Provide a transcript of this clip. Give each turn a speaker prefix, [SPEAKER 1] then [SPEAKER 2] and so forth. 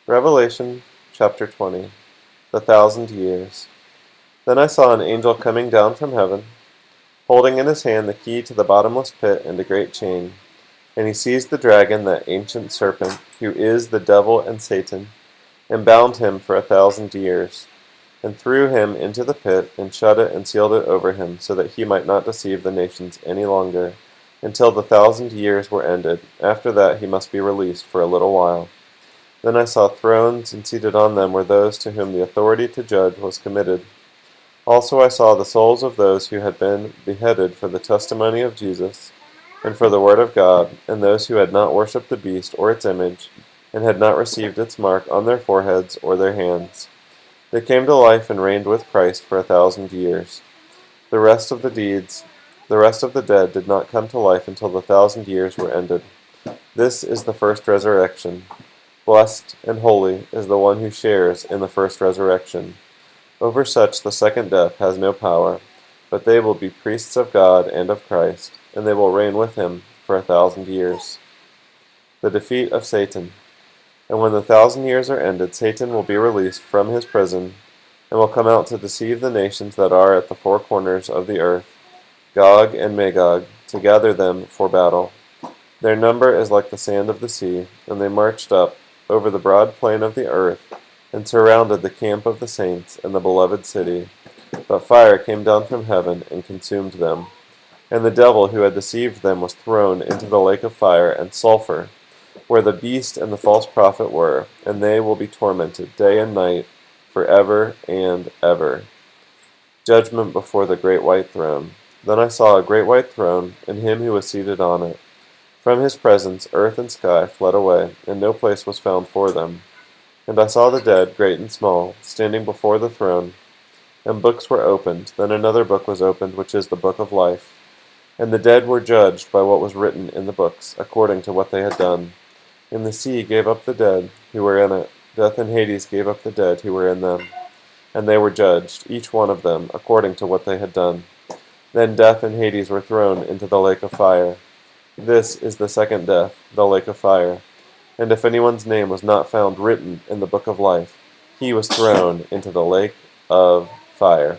[SPEAKER 1] Revelation chapter 20. The 1,000 years. Then I saw an angel coming down from heaven, holding in his hand the key to the bottomless pit and a great chain. And he seized the dragon, that ancient serpent, who is the devil and Satan, and bound him for 1,000 years, and threw him into the pit, and shut it and sealed it over him, so that he might not deceive the nations any longer, until the 1,000 years were ended. After that he must be released for a little while. Then I saw thrones, and seated on them were those to whom the authority to judge was committed. Also I saw the souls of those who had been beheaded for the testimony of Jesus, and for the word of God, and those who had not worshipped the beast or its image, and had not received its mark on their foreheads or their hands. They came to life and reigned with Christ for 1,000 years. The rest of the dead did not come to life until the 1,000 years were ended. This is the first resurrection. Blessed and holy is the one who shares in the first resurrection. Over such the second death has no power, but they will be priests of God and of Christ, and they will reign with him for 1,000 years. The defeat of Satan. And when the 1,000 years are ended, Satan will be released from his prison, and will come out to deceive the nations that are at the four corners of the earth, Gog and Magog, to gather them for battle. Their number is like the sand of the sea, and they marched up over the broad plain of the earth, and surrounded the camp of the saints and the beloved city. But fire came down from heaven and consumed them. And the devil who had deceived them was thrown into the lake of fire and sulfur, where the beast and the false prophet were, and they will be tormented day and night forever and ever. Judgment before the great white throne. Then I saw a great white throne, and him who was seated on it. From his presence earth and sky fled away, and no place was found for them. And I saw the dead, great and small, standing before the throne, and books were opened. Then another book was opened, which is the book of life. And the dead were judged by what was written in the books, according to what they had done. And the sea gave up the dead who were in it. Death and Hades gave up the dead who were in them. And they were judged, each one of them, according to what they had done. Then death and Hades were thrown into the lake of fire. This is the second death, the lake of fire. And if anyone's name was not found written in the book of life, he was thrown into the lake of fire.